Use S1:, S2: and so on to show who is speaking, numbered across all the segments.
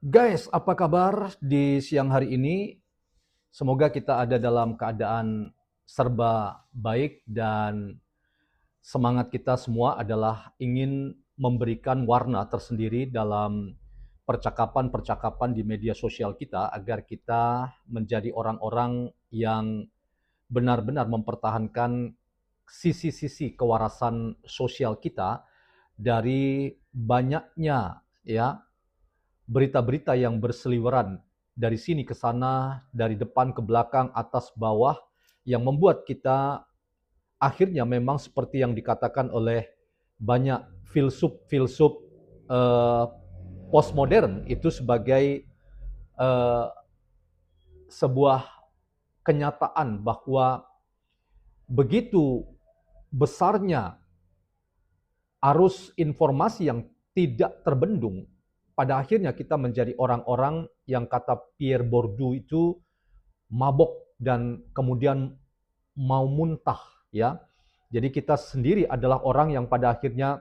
S1: Guys, apa kabar di siang hari ini? Semoga kita ada dalam keadaan serba baik dan semangat kita semua adalah ingin memberikan warna tersendiri dalam percakapan-percakapan di media sosial kita agar kita menjadi orang-orang yang benar-benar mempertahankan sisi-sisi kewarasan sosial kita dari banyaknya ya berita-berita yang berseliweran dari sini ke sana, dari depan ke belakang, atas bawah, yang membuat kita akhirnya memang seperti yang dikatakan oleh banyak filsuf-filsuf eh, postmodern itu sebagai eh, sebuah kenyataan bahwa begitu besarnya arus informasi yang tidak terbendung, pada akhirnya kita menjadi orang-orang yang kata Pierre Bourdieu itu mabok dan kemudian mau muntah ya. Jadi kita sendiri adalah orang yang pada akhirnya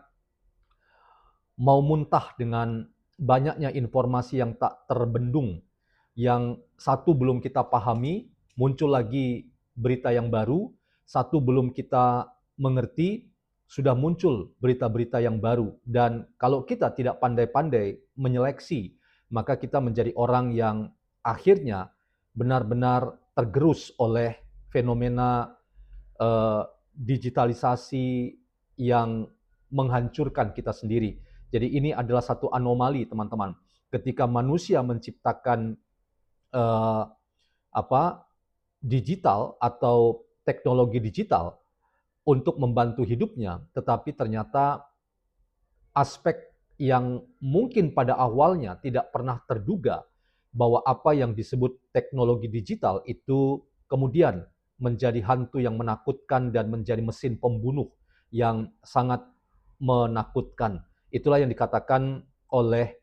S1: mau muntah dengan banyaknya informasi yang tak terbendung. Yang satu belum kita pahami, muncul lagi berita yang baru, satu belum kita mengerti, sudah muncul berita-berita yang baru. Dan kalau kita tidak pandai-pandai menyeleksi, maka kita menjadi orang yang akhirnya benar-benar tergerus oleh fenomena digitalisasi yang menghancurkan kita sendiri. Jadi ini adalah satu anomali, teman-teman. Ketika manusia menciptakan eh, apa digital atau teknologi digital untuk membantu hidupnya, tetapi ternyata aspek yang mungkin pada awalnya tidak pernah terduga bahwa apa yang disebut teknologi digital itu kemudian menjadi hantu yang menakutkan dan menjadi mesin pembunuh yang sangat menakutkan. Itulah yang dikatakan oleh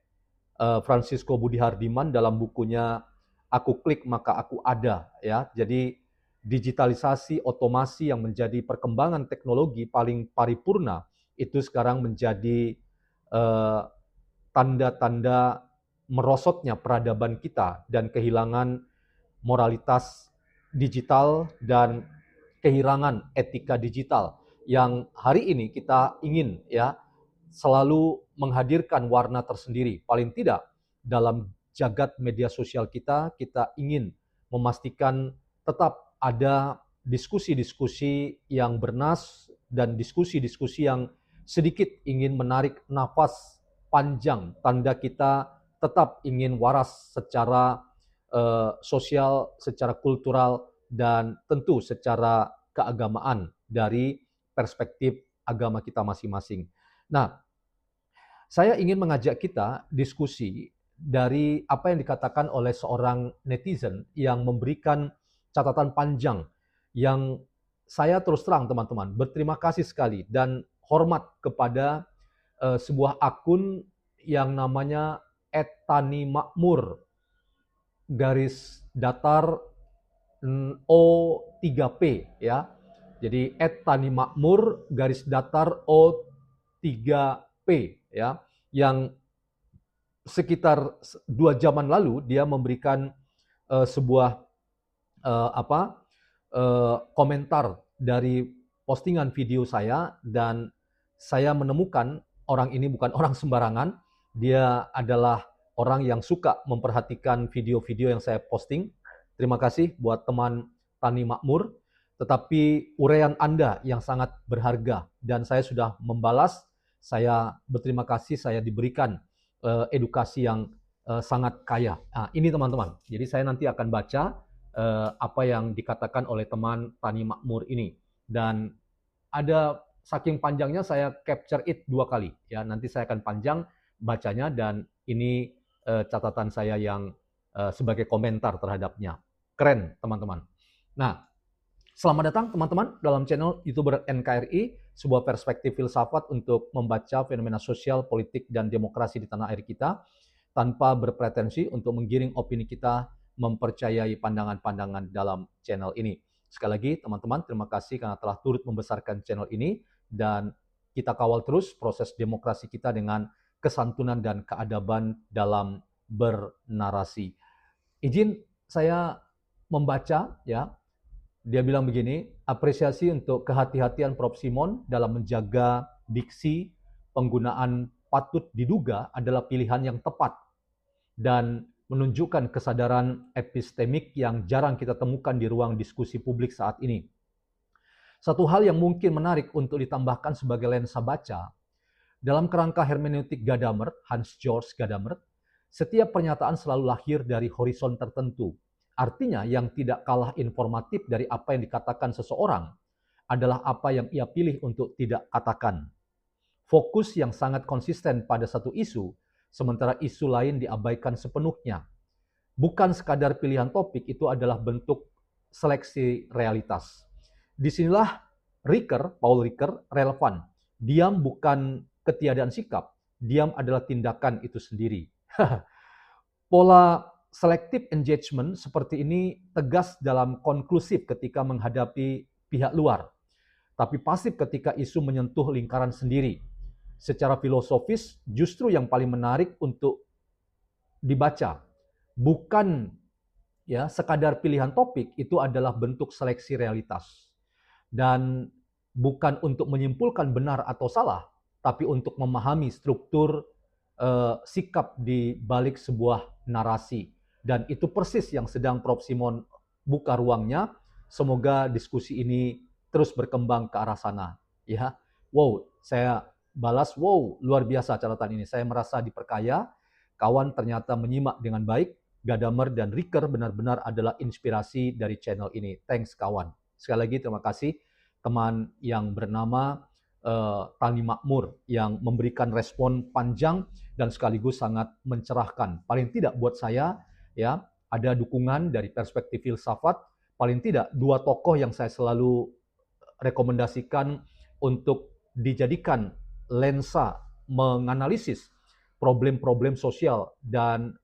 S1: Francisco Budi Hardiman dalam bukunya Aku Klik Maka Aku Ada ya. Jadi digitalisasi, otomasi yang menjadi perkembangan teknologi paling paripurna itu sekarang menjadi eh, tanda-tanda merosotnya peradaban kita dan kehilangan moralitas digital dan kehilangan etika digital yang hari ini kita ingin ya selalu menghadirkan warna tersendiri. Paling tidak dalam jagat media sosial kita, kita ingin memastikan tetap ada diskusi-diskusi yang bernas dan diskusi-diskusi yang sedikit ingin menarik nafas panjang, tanda kita tetap ingin waras secara sosial, secara kultural, dan tentu secara keagamaan dari perspektif agama kita masing-masing. Nah, saya ingin mengajak kita diskusi dari apa yang dikatakan oleh seorang netizen yang memberikan catatan panjang yang saya terus terang teman-teman berterima kasih sekali dan hormat kepada sebuah akun yang namanya @tanimakmur garis datar O3P ya. Jadi @tanimakmur garis datar O3P ya, yang sekitar 2 jaman lalu dia memberikan sebuah komentar dari postingan video saya dan saya menemukan orang ini bukan orang sembarangan. Dia adalah orang yang suka memperhatikan video-video yang saya posting. Terima kasih buat teman Tani Makmur. Tetapi uraian Anda yang sangat berharga dan saya sudah membalas. Saya berterima kasih saya diberikan edukasi yang sangat kaya. Nah, ini teman-teman. Jadi saya nanti akan baca apa yang dikatakan oleh teman Tani Makmur ini. Dan ada saking panjangnya saya capture it 2 kali ya. Nanti saya akan panjang bacanya dan ini catatan saya yang sebagai komentar terhadapnya. Keren teman-teman. Nah, selamat datang teman-teman dalam channel YouTuber NKRI, sebuah perspektif filsafat untuk membaca fenomena sosial, politik, dan demokrasi di tanah air kita tanpa berpretensi untuk menggiring opini kita mempercayai pandangan-pandangan dalam channel ini. Sekali lagi teman-teman, terima kasih karena telah turut membesarkan channel ini dan kita kawal terus proses demokrasi kita dengan kesantunan dan keadaban dalam bernarasi. Izin saya membaca ya. Dia bilang begini, apresiasi untuk kehati-hatian Prof. Simon dalam menjaga diksi, penggunaan patut diduga adalah pilihan yang tepat dan menunjukkan kesadaran epistemik yang jarang kita temukan di ruang diskusi publik saat ini. Satu hal yang mungkin menarik untuk ditambahkan sebagai lensa baca, dalam kerangka hermeneutik Gadamer, Hans-Georg Gadamer, setiap pernyataan selalu lahir dari horizon tertentu. Artinya yang tidak kalah informatif dari apa yang dikatakan seseorang adalah apa yang ia pilih untuk tidak katakan. Fokus yang sangat konsisten pada satu isu, sementara isu lain diabaikan sepenuhnya. Bukan sekadar pilihan topik, itu adalah bentuk seleksi realitas. Disinilah Paul Ricoeur relevan. Diam bukan ketiadaan sikap, diam adalah tindakan itu sendiri. Pola selective engagement seperti ini tegas dalam konklusif ketika menghadapi pihak luar, tapi pasif ketika isu menyentuh lingkaran sendiri. Secara filosofis, justru yang paling menarik untuk dibaca bukan ya sekadar pilihan topik, itu adalah bentuk seleksi realitas. Dan bukan untuk menyimpulkan benar atau salah, tapi untuk memahami struktur sikap di balik sebuah narasi. Dan itu persis yang sedang Prof. Simon buka ruangnya. Semoga diskusi ini terus berkembang ke arah sana. Ya, wow, saya balas, wow, luar biasa catatan ini. Saya merasa diperkaya. Kawan ternyata menyimak dengan baik. Gadamer dan Ricoeur benar-benar adalah inspirasi dari channel ini. Thanks kawan. Sekali lagi terima kasih teman yang bernama Tani Makmur yang memberikan respon panjang dan sekaligus sangat mencerahkan. Paling tidak buat saya ya, ada dukungan dari perspektif filsafat. Paling tidak dua tokoh yang saya selalu rekomendasikan untuk dijadikan lensa menganalisis problem-problem sosial dan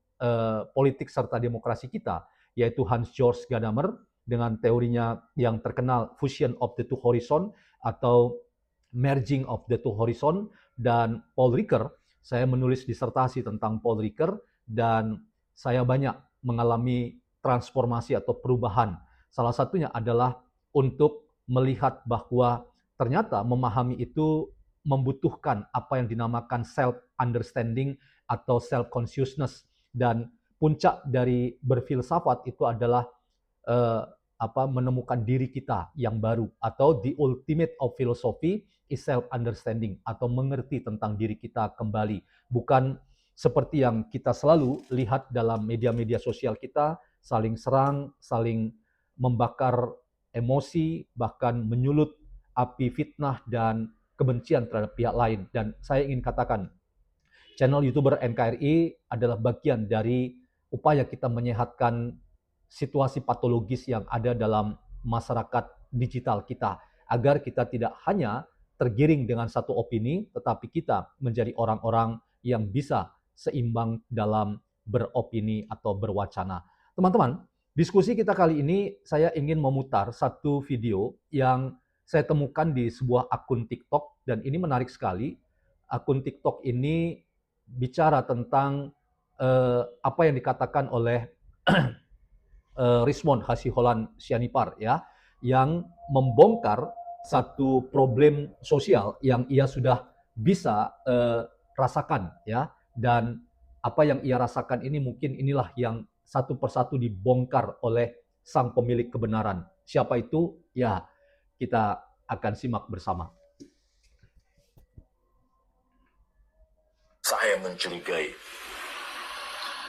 S1: politik serta demokrasi kita, yaitu Hans-Georg Gadamer dengan teorinya yang terkenal Fusion of the Two Horizon atau Merging of the Two Horizon, dan Paul Ricoeur. Saya menulis disertasi tentang Paul Ricoeur dan saya banyak mengalami transformasi atau perubahan. Salah satunya adalah untuk melihat bahwa ternyata memahami itu membutuhkan apa yang dinamakan self-understanding atau self-consciousness, dan puncak dari berfilsafat itu adalah menemukan diri kita yang baru, atau the ultimate of philosophy is self-understanding, atau mengerti tentang diri kita kembali. Bukan seperti yang kita selalu lihat dalam media-media sosial kita, saling serang, saling membakar emosi, bahkan menyulut api fitnah dan kebencian terhadap pihak lain. Dan saya ingin katakan, channel YouTuber NKRI adalah bagian dari upaya kita menyehatkan situasi patologis yang ada dalam masyarakat digital kita, agar kita tidak hanya tergiring dengan satu opini, tetapi kita menjadi orang-orang yang bisa seimbang dalam beropini atau berwacana. Teman-teman, diskusi kita kali ini saya ingin memutar satu video yang saya temukan di sebuah akun TikTok, dan ini menarik sekali. Akun TikTok ini bicara tentang apa yang dikatakan oleh Rismond Hasiholan Sianipar ya, yang membongkar satu problem sosial yang ia sudah bisa rasakan ya, dan apa yang ia rasakan ini mungkin inilah yang satu persatu dibongkar oleh sang pemilik kebenaran. Siapa itu? Ya, kita akan simak bersama.
S2: Saya mencurigai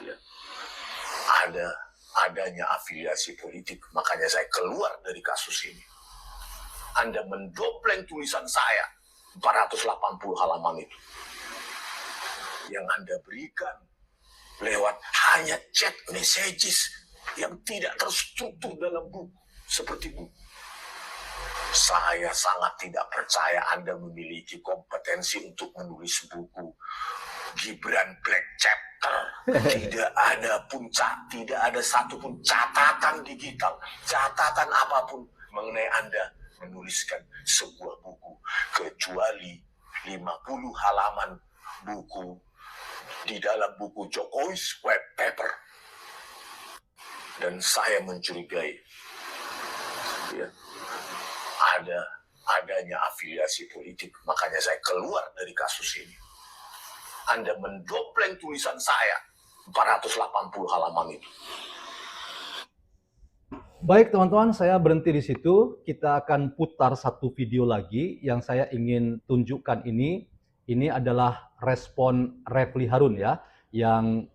S2: ya, adanya afiliasi politik, makanya saya keluar dari kasus ini. Anda mendopleng tulisan saya 480 halaman itu yang Anda berikan lewat hanya chat messages yang tidak terstruktur dalam buku seperti buku. Saya sangat tidak percaya Anda memiliki kompetensi untuk menulis buku Gibran Black Chapter. Tidak ada satupun catatan digital, catatan apapun mengenai Anda menuliskan sebuah buku, kecuali 50 halaman buku di dalam buku Jokowi's Web pepper. Dan saya mencurigai ya, adanya afiliasi politik. Makanya saya keluar dari kasus ini. Anda mendopleng tulisan saya 480 halaman itu.
S1: Baik teman-teman, saya berhenti di situ. Kita akan putar satu video lagi yang saya ingin tunjukkan ini. Ini adalah respon Refli Harun ya, yang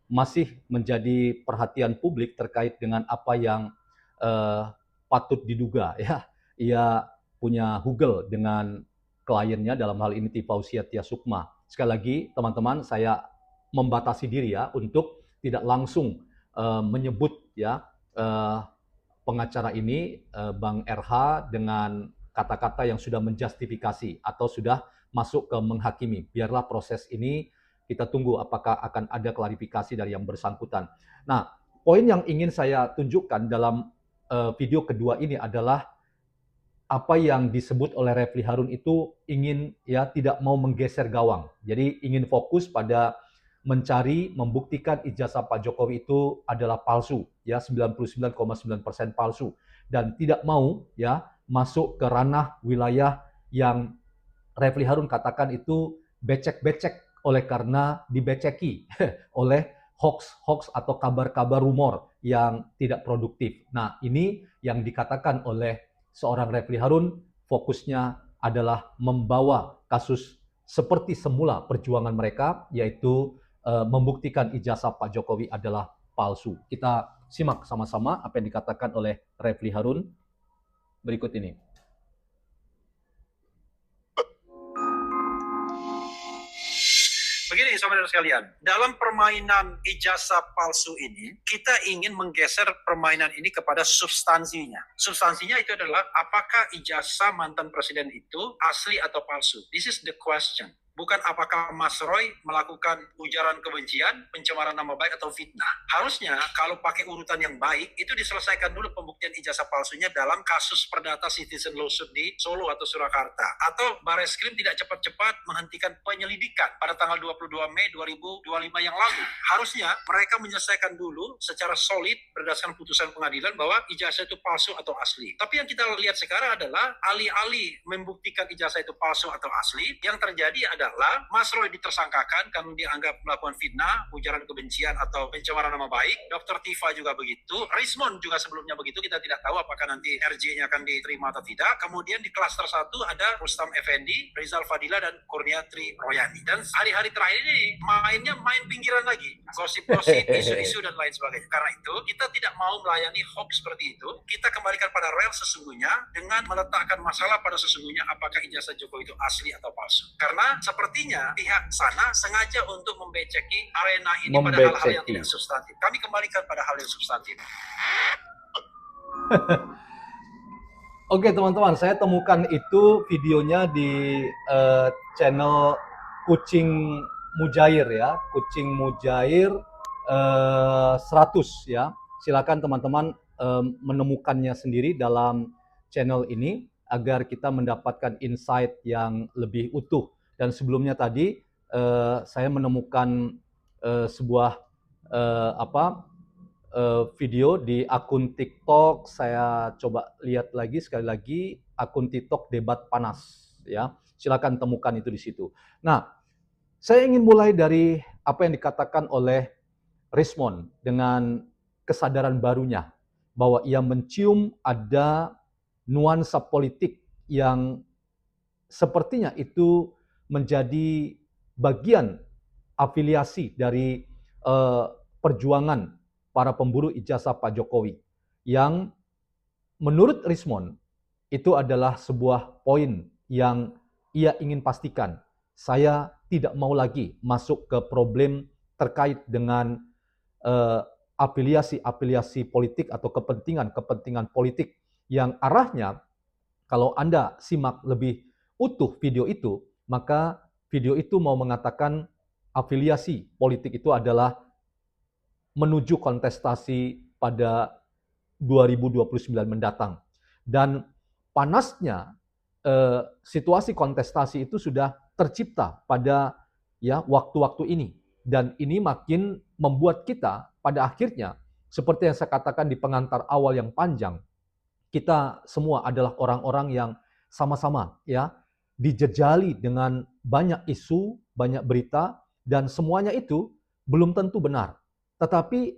S1: masih menjadi perhatian publik terkait dengan apa yang patut diduga ya. Ia punya hugel dengan kliennya, dalam hal ini Tifausia Tiasukma. Sekali lagi teman-teman, saya membatasi diri ya untuk tidak langsung menyebut ya pengacara ini, Bang RH, dengan kata-kata yang sudah menjustifikasi atau sudah masuk ke menghakimi. Biarlah proses ini kita tunggu apakah akan ada klarifikasi dari yang bersangkutan. Nah, poin yang ingin saya tunjukkan dalam video kedua ini adalah apa yang disebut oleh Refli Harun itu ingin ya tidak mau menggeser gawang. Jadi ingin fokus pada mencari, membuktikan ijazah Pak Jokowi itu adalah palsu, ya 99,9% palsu, dan tidak mau ya masuk ke ranah wilayah yang Refli Harun katakan itu becek-becek oleh karena dibeceki oleh hoax atau kabar-kabar rumor yang tidak produktif. Nah, ini yang dikatakan oleh seorang Refli Harun, fokusnya adalah membawa kasus seperti semula perjuangan mereka, yaitu membuktikan ijazah Pak Jokowi adalah palsu. Kita simak sama-sama apa yang dikatakan oleh Refli Harun berikut ini.
S3: Begini saudara sekalian, dalam permainan ijazah palsu ini, kita ingin menggeser permainan ini kepada substansinya. Substansinya itu adalah apakah ijazah mantan presiden itu asli atau palsu? This is the question. Bukan apakah Mas Roy melakukan ujaran kebencian, pencemaran nama baik, atau fitnah. Harusnya kalau pakai urutan yang baik, itu diselesaikan dulu pembuktian ijazah palsunya dalam kasus perdata citizen lawsuit di Solo atau Surakarta. Atau Bareskrim tidak cepat-cepat menghentikan penyelidikan pada tanggal 22 Mei 2025 yang lalu. Harusnya mereka menyelesaikan dulu secara solid berdasarkan putusan pengadilan bahwa ijazah itu palsu atau asli. Tapi yang kita lihat sekarang adalah alih-alih membuktikan ijazah itu palsu atau asli, yang terjadi adalah Mas Roy ditersangkakan karena dianggap melakukan fitnah, ujaran kebencian atau pencemaran nama baik. Dr. Tifa juga begitu. Rismond juga sebelumnya begitu. Kita tidak tahu apakah nanti RJ-nya akan diterima atau tidak. Kemudian di klaster 1 ada Rustam Effendi, Rizal Fadila, dan Kurniatri Royani. Dan hari-hari terakhir ini mainnya main pinggiran lagi. Gosip-gosip, isu-isu, dan lain sebagainya. Karena itu kita tidak mau melayani hoax seperti itu. Kita kembalikan pada rel sesungguhnya dengan meletakkan masalah pada sesungguhnya apakah ijazah Jokowi itu asli atau palsu. Karena sepertinya pihak sana sengaja untuk membeceki arena ini pada hal-hal yang tidak substantif. Kami kembalikan pada hal yang substantif.
S1: Oke teman-teman, saya temukan itu videonya di channel Kucing Mujair ya, Kucing Mujair 100 ya. Silakan teman-teman menemukannya sendiri dalam channel ini agar kita mendapatkan insight yang lebih utuh. Dan sebelumnya tadi saya menemukan sebuah video di akun TikTok. Saya coba lihat lagi sekali lagi akun TikTok Debat Panas ya. Silakan temukan itu di situ. Nah, saya ingin mulai dari apa yang dikatakan oleh Rismond dengan kesadaran barunya bahwa ia mencium ada nuansa politik yang sepertinya itu menjadi bagian afiliasi dari perjuangan para pemburu ijazah Pak Jokowi, yang menurut Rismond itu adalah sebuah poin yang ia ingin pastikan. Saya tidak mau lagi masuk ke problem terkait dengan afiliasi politik atau kepentingan politik yang arahnya, kalau Anda simak lebih utuh video itu, maka video itu mau mengatakan afiliasi politik itu adalah menuju kontestasi pada 2029 mendatang. Dan panasnya situasi kontestasi itu sudah tercipta pada ya waktu-waktu ini. Dan ini makin membuat kita pada akhirnya, seperti yang saya katakan di pengantar awal yang panjang, kita semua adalah orang-orang yang sama-sama ya dijejali dengan banyak isu, banyak berita, dan semuanya itu belum tentu benar. Tetapi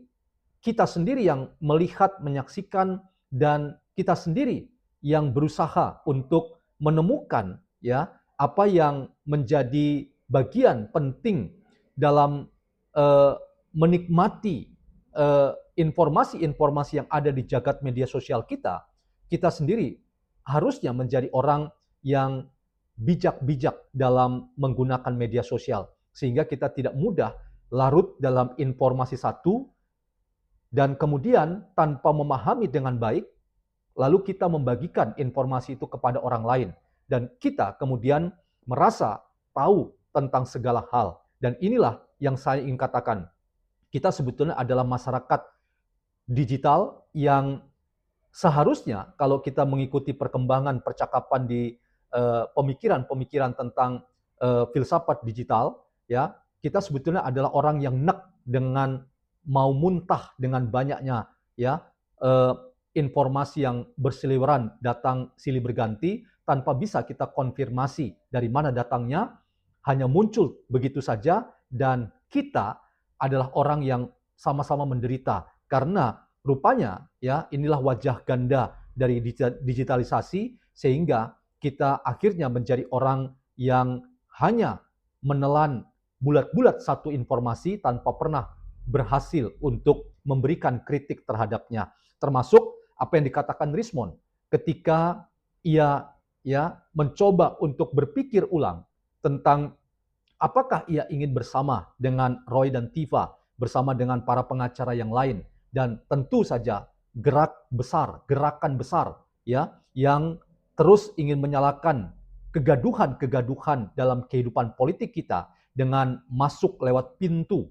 S1: kita sendiri yang melihat, menyaksikan, dan kita sendiri yang berusaha untuk menemukan ya apa yang menjadi bagian penting dalam eh, menikmati informasi-informasi yang ada di jagat media sosial kita. Kita sendiri harusnya menjadi orang yang bijak-bijak dalam menggunakan media sosial sehingga kita tidak mudah larut dalam informasi satu dan kemudian tanpa memahami dengan baik lalu kita membagikan informasi itu kepada orang lain dan kita kemudian merasa tahu tentang segala hal. Dan inilah yang saya ingin katakan, kita sebetulnya adalah masyarakat digital yang seharusnya kalau kita mengikuti perkembangan percakapan di pemikiran-pemikiran tentang filsafat digital, ya kita sebetulnya adalah orang yang nek dengan mau muntah dengan banyaknya ya informasi yang berseliweran datang silih berganti tanpa bisa kita konfirmasi dari mana datangnya, hanya muncul begitu saja dan kita adalah orang yang sama-sama menderita karena rupanya ya inilah wajah ganda dari digitalisasi sehingga kita akhirnya menjadi orang yang hanya menelan bulat-bulat satu informasi tanpa pernah berhasil untuk memberikan kritik terhadapnya. Termasuk apa yang dikatakan Rismond ketika ia ya mencoba untuk berpikir ulang tentang apakah ia ingin bersama dengan Roy dan Tiva, bersama dengan para pengacara yang lain. Dan tentu saja gerakan besar ya yang terus ingin menyalakan kegaduhan-kegaduhan dalam kehidupan politik kita dengan masuk lewat pintu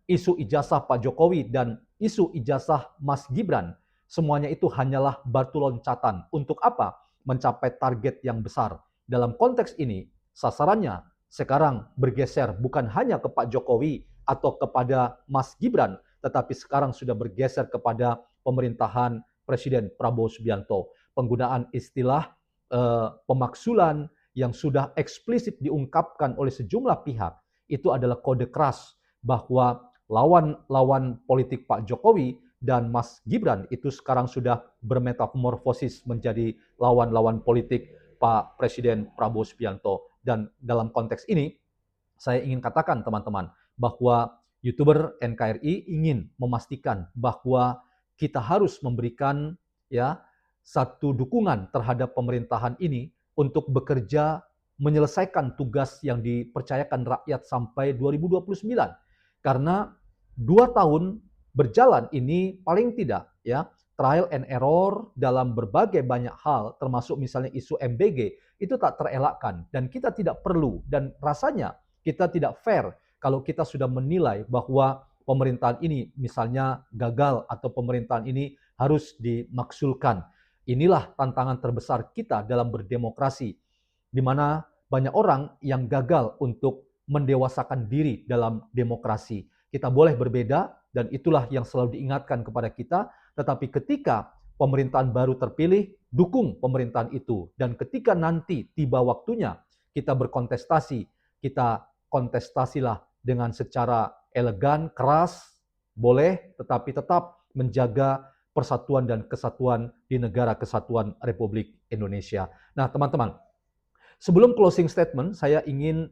S1: isu ijazah Pak Jokowi dan isu ijazah Mas Gibran. Semuanya itu hanyalah batu loncatan untuk apa? Mencapai target yang besar. Dalam konteks ini, sasarannya sekarang bergeser bukan hanya ke Pak Jokowi atau kepada Mas Gibran, tetapi sekarang sudah bergeser kepada pemerintahan Presiden Prabowo Subianto. Penggunaan istilah pemaksulan yang sudah eksplisit diungkapkan oleh sejumlah pihak itu adalah kode keras bahwa lawan-lawan politik Pak Jokowi dan Mas Gibran itu sekarang sudah bermetamorfosis menjadi lawan-lawan politik Pak Presiden Prabowo Subianto. Dan dalam konteks ini, saya ingin katakan teman-teman, bahwa YouTuber NKRI ingin memastikan bahwa kita harus memberikan ya satu dukungan terhadap pemerintahan ini untuk bekerja menyelesaikan tugas yang dipercayakan rakyat sampai 2029. Karena 2 tahun berjalan ini paling tidak ya trial and error dalam berbagai banyak hal termasuk misalnya isu MBG itu tak terelakkan dan kita tidak perlu dan rasanya kita tidak fair kalau kita sudah menilai bahwa pemerintahan ini misalnya gagal atau pemerintahan ini harus dimaksulkan. Inilah tantangan terbesar kita dalam berdemokrasi di mana banyak orang yang gagal untuk mendewasakan diri dalam demokrasi. Kita boleh berbeda dan itulah yang selalu diingatkan kepada kita, tetapi ketika pemerintahan baru terpilih, dukung pemerintahan itu. Dan ketika nanti tiba waktunya kita berkontestasi, kita kontestasilah dengan secara elegan, keras, boleh, tetapi tetap menjaga persatuan dan kesatuan di negara kesatuan Republik Indonesia. Nah, teman-teman, sebelum closing statement, saya ingin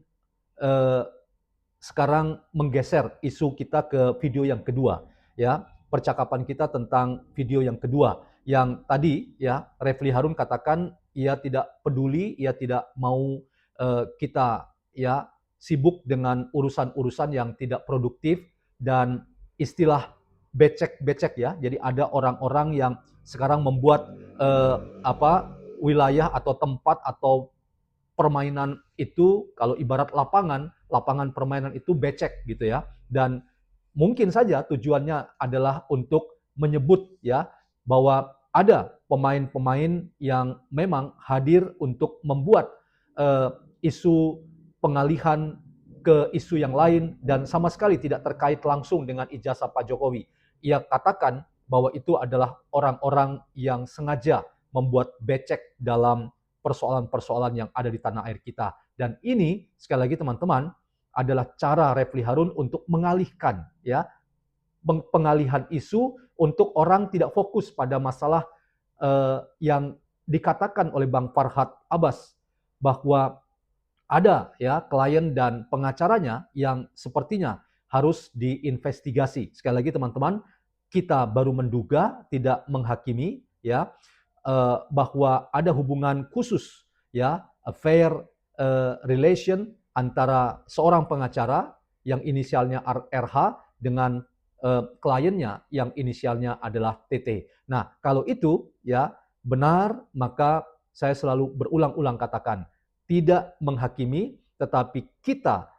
S1: sekarang menggeser isu kita ke video yang kedua, ya, percakapan kita tentang video yang kedua, yang tadi ya Refli Harun katakan ia tidak peduli, ia tidak mau kita ya sibuk dengan urusan-urusan yang tidak produktif dan istilah becek-becek ya. Jadi ada orang-orang yang sekarang membuat wilayah atau tempat atau permainan itu kalau ibarat lapangan permainan itu becek gitu ya. Dan mungkin saja tujuannya adalah untuk menyebut ya bahwa ada pemain-pemain yang memang hadir untuk membuat isu pengalihan ke isu yang lain dan sama sekali tidak terkait langsung dengan ijazah Pak Jokowi. Ia katakan bahwa itu adalah orang-orang yang sengaja membuat becek dalam persoalan-persoalan yang ada di tanah air kita. Dan ini sekali lagi teman-teman adalah cara Refli Harun untuk mengalihkan ya, pengalihan isu untuk orang tidak fokus pada masalah yang dikatakan oleh Bang Farhad Abbas bahwa ada ya klien dan pengacaranya yang sepertinya harus diinvestigasi. Sekali lagi teman-teman, kita baru menduga, tidak menghakimi ya, bahwa ada hubungan khusus ya, affair relation antara seorang pengacara yang inisialnya RH dengan kliennya yang inisialnya adalah TT. Nah, kalau itu ya benar, maka saya selalu berulang-ulang katakan, tidak menghakimi, tetapi kita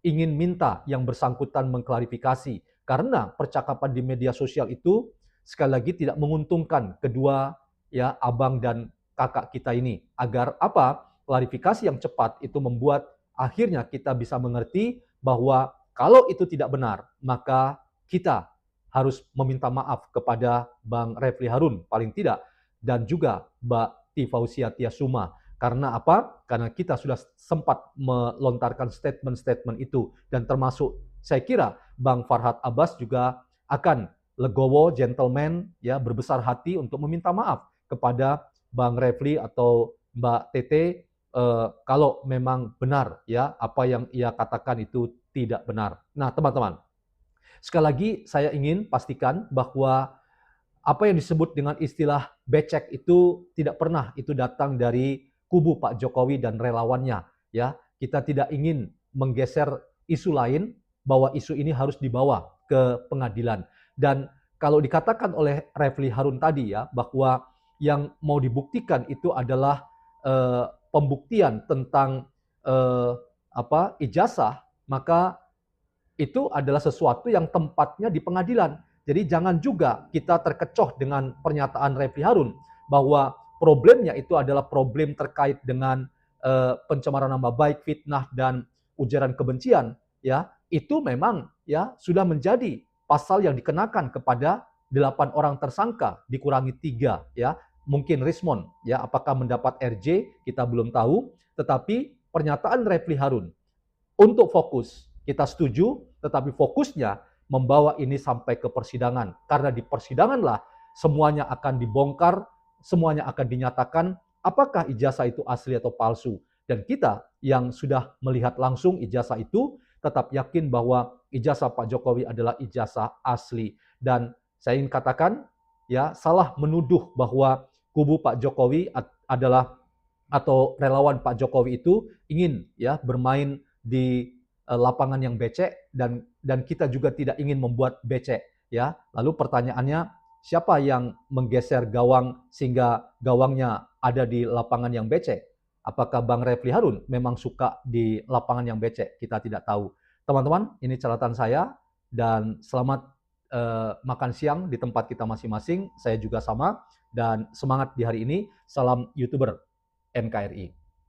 S1: ingin minta yang bersangkutan mengklarifikasi. Karena percakapan di media sosial itu sekali lagi tidak menguntungkan kedua ya abang dan kakak kita ini. Agar apa? Klarifikasi yang cepat itu membuat akhirnya kita bisa mengerti bahwa kalau itu tidak benar, maka kita harus meminta maaf kepada Bang Refli Harun paling tidak, dan juga Mbak Tifausia Tiasuma. Karena apa? Karena kita sudah sempat melontarkan statement-statement itu. Dan termasuk saya kira Bang Farhad Abbas juga akan legowo, gentleman, ya berbesar hati untuk meminta maaf kepada Bang Refli atau Mbak Tete kalau memang benar ya apa yang ia katakan itu tidak benar. Nah teman-teman, sekali lagi saya ingin pastikan bahwa apa yang disebut dengan istilah becek itu tidak pernah itu datang dari kubu Pak Jokowi dan relawannya. Ya, kita tidak ingin menggeser isu lain bahwa isu ini harus dibawa ke pengadilan. Dan kalau dikatakan oleh Refli Harun tadi ya bahwa yang mau dibuktikan itu adalah pembuktian tentang ijazah, maka itu adalah sesuatu yang tempatnya di pengadilan. Jadi jangan juga kita terkecoh dengan pernyataan Refli Harun bahwa problemnya itu adalah problem terkait dengan pencemaran nama baik, fitnah dan ujaran kebencian. Ya, itu memang ya sudah menjadi pasal yang dikenakan kepada 8 orang tersangka dikurangi 3 ya. Mungkin Rismon ya apakah mendapat RJ kita belum tahu, tetapi pernyataan Refli Harun untuk fokus kita setuju, tetapi fokusnya membawa ini sampai ke persidangan. Karena di persidanganlah semuanya akan dibongkar, semuanya akan dinyatakan apakah ijazah itu asli atau palsu. Dan kita yang sudah melihat langsung ijazah itu tetap yakin bahwa ijazah Pak Jokowi adalah ijazah asli. Dan saya ingin katakan, ya salah menuduh bahwa kubu Pak Jokowi adalah atau relawan Pak Jokowi itu ingin ya bermain di lapangan yang becek dan kita juga tidak ingin membuat becek ya. Lalu pertanyaannya siapa yang menggeser gawang sehingga gawangnya ada di lapangan yang becek? Apakah Bang Refli Harun memang suka di lapangan yang becek? Kita tidak tahu. Teman-teman, ini catatan saya dan selamat makan siang di tempat kita masing-masing. Saya juga sama dan semangat di hari ini. Salam YouTuber NKRI.